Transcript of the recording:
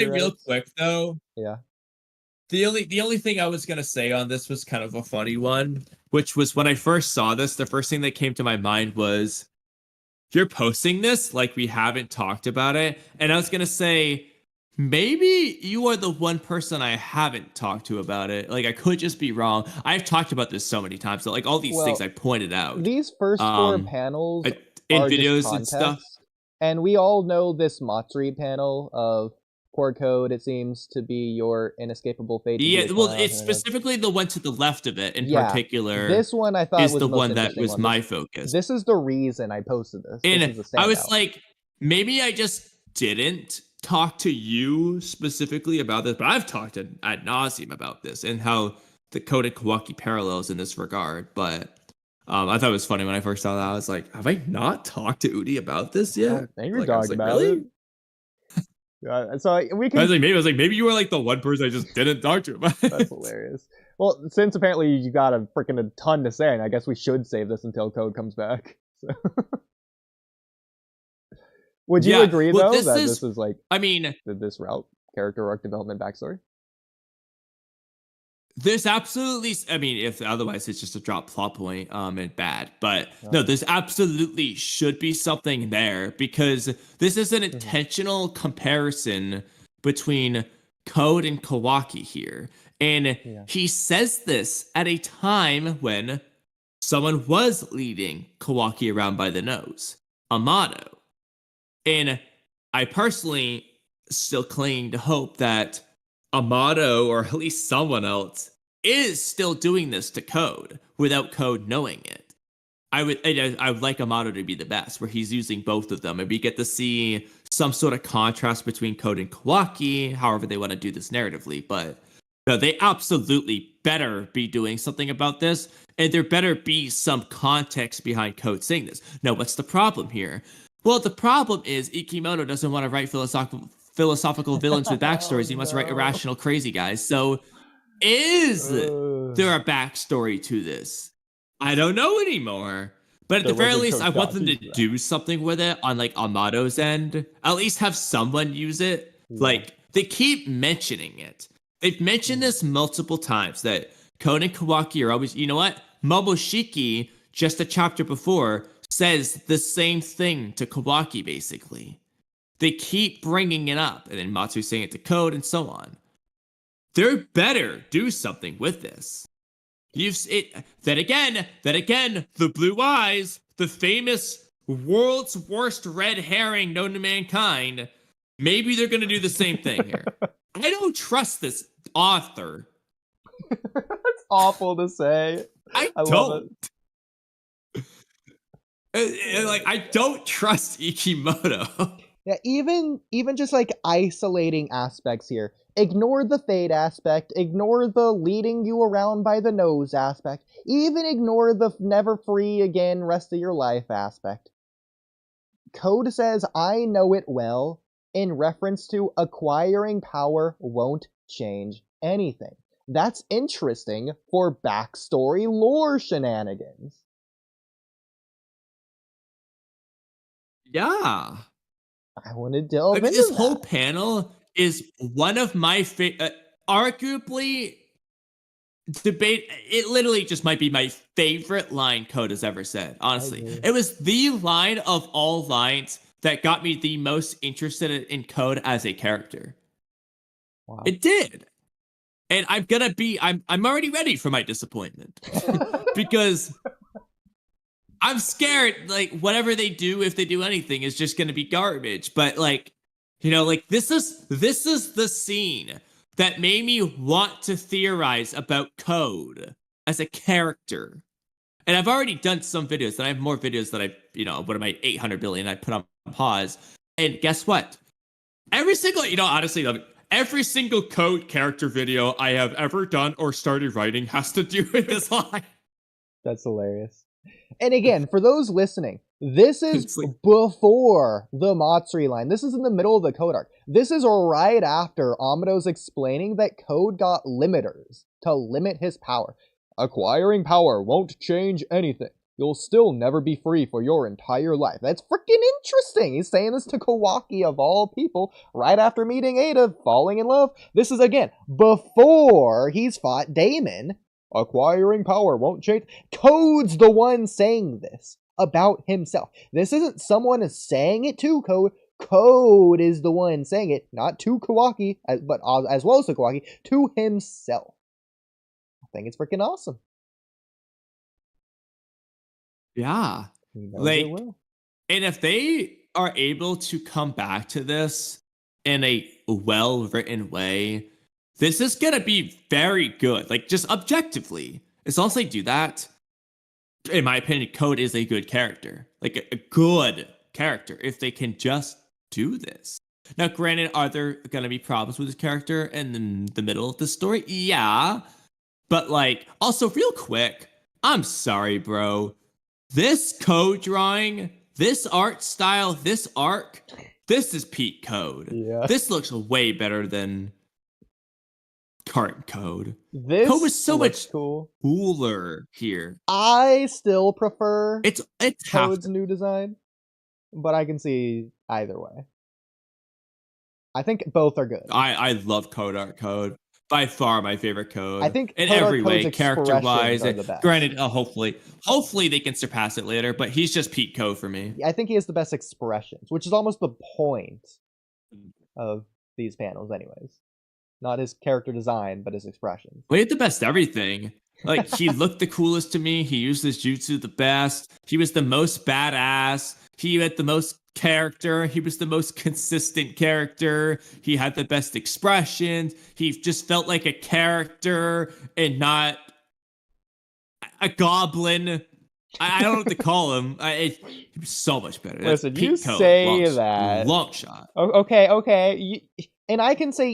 real copyrights. quick though. Yeah. The only thing I was gonna say on this was kind of a funny one, which was when I first saw this, the first thing that came to my mind was you're posting this like we haven't talked about it. And I was gonna say, maybe you are the one person I haven't talked to about it. Like I could just be wrong. I've talked about this so many times. So like all these things Well, I pointed out. these first four Um panels in are just videos and stuff. context, and we all know this Matsuri panel of poor code. It seems to be your inescapable fate to be a Yeah, well, child. it's specifically the one to the left of it in Yeah, particular this one I thought is was the the most one that interesting was one. my focus. This is the reason I posted this. This And is a I was standout. like, maybe I just didn't talk to you specifically about this, but I've talked ad nauseum about this and how the Code Kawaki parallels in this regard. But I thought it was funny when I first saw that. I was like, have I not talked to Oodie about this I yet? don't think we Like, I was talked like, about it. really? So we I can. was like, maybe you were like the one person I just didn't talk to about That's it. hilarious. Well, since apparently you got a freaking a ton to say, and I guess we should save this until Code comes back. So. Would you agree well, though that this is like, I mean, this route character arc development backstory? there's absolutely, I mean, if otherwise it's just a drop plot point, and bad. But Yeah. no, there's absolutely should be something there because this is an Mhm. intentional comparison between Code and Kawaki here. And Yeah. he says this at a time when someone was leading Kawaki around by the nose, Amato. And I personally still cling to hope that Amato, or at least someone else, is still doing this to Code without Code knowing it. I would like Amato to be the best, where he's using both of them, and we get to see some sort of contrast between Code and Kawaki, however they want to do this narratively. But no, they absolutely better be doing something about this, and there better be some context behind Code saying this. Now, what's the problem here? Well, the problem is Ikimoto doesn't want to write philosophical villains with backstories. He wants to write irrational, crazy guys. So, is there a backstory to this? I don't know anymore. But at the very least, I want them to do something with it on like Amato's end. At least have someone use it. Yeah. Like they keep mentioning it. They've mentioned this multiple times that Kon and Kawaki are always, you know what? Momoshiki, just a chapter before, says the same thing to Kawaki, basically. They keep bringing it up, and then Matsu's saying it to Code, and so on. They better do something with this. Then again, the blue eyes, the famous world's worst red herring known to mankind, maybe they're going to do the same thing here. I don't trust this author. That's awful to say. I don't. Like, I don't trust Ikimoto. Yeah, even just like isolating aspects here. Ignore the fate aspect, ignore the leading you around by the nose aspect, even ignore the never free again rest of your life aspect. Code says, I know it well, in reference to acquiring power won't change anything. That's interesting for backstory lore shenanigans. Yeah. I want to delve into this that. whole panel is one of my arguably debate. It literally just might be my favorite line Code has ever said. Honestly, it was the line of all lines that got me the most interested in Code as a character. Wow. It did. And I'm already ready for my disappointment because I'm scared, like, whatever they do, if they do anything, is just going to be garbage. But, like, you know, like, this is the scene that made me want to theorize about Code as a character. And I've already done some videos, and I have more videos that what am I, 800 billion I put on pause. And guess what? Every single, honestly, every single Code character video I have ever done or started writing has to do with this line. That's hilarious. And again, for those listening, this is before the Matsuri line. This is in the middle of the Code arc. This is right after Amato's explaining that Code got limiters to limit his power. Acquiring power won't change anything. You'll still never be free for your entire life. That's freaking interesting. He's saying this to Kawaki, of all people, right after meeting Ada, falling in love. This is, again, before he's fought Damon. Acquiring power won't change. Code's the one saying this about himself. This isn't someone saying it to Code. Code is the one saying it, not to Kawaki, but as well as to Kawaki, to himself. I think it's freaking awesome. Yeah. Like, and if they are able to come back to this in a well-written way, this is gonna be very good. Like, just objectively, as long as they do that, in my opinion, Code is a good character. Like, a good character, if they can just do this. Now, granted, are there gonna be problems with his character in the middle of the story? Yeah. But, like, also, real quick, I'm sorry, bro. This Code drawing, this art style, this arc, this is peak Code. Yeah. This looks way better than current Code. This Code was so much cooler here. I still prefer it's Code's new design, but I can see either way. I think both are good. I love Code art Code. By far my favorite Code. I think in Code every Code's way, character-wise. are the best. Granted, hopefully they can surpass it later, but he's just peak Code for me. I think he has the best expressions, which is almost the point of these panels anyways. Not his character design, but his expressions. Well, he had the best everything. Like, he looked the coolest to me. He used his jutsu the best. He was the most badass. He had the most character. He was the most consistent character. He had the best expressions. He just felt like a character and not a goblin. I don't know what to call him. He was so much better. Listen, you say that. Long shot. Okay. And I can say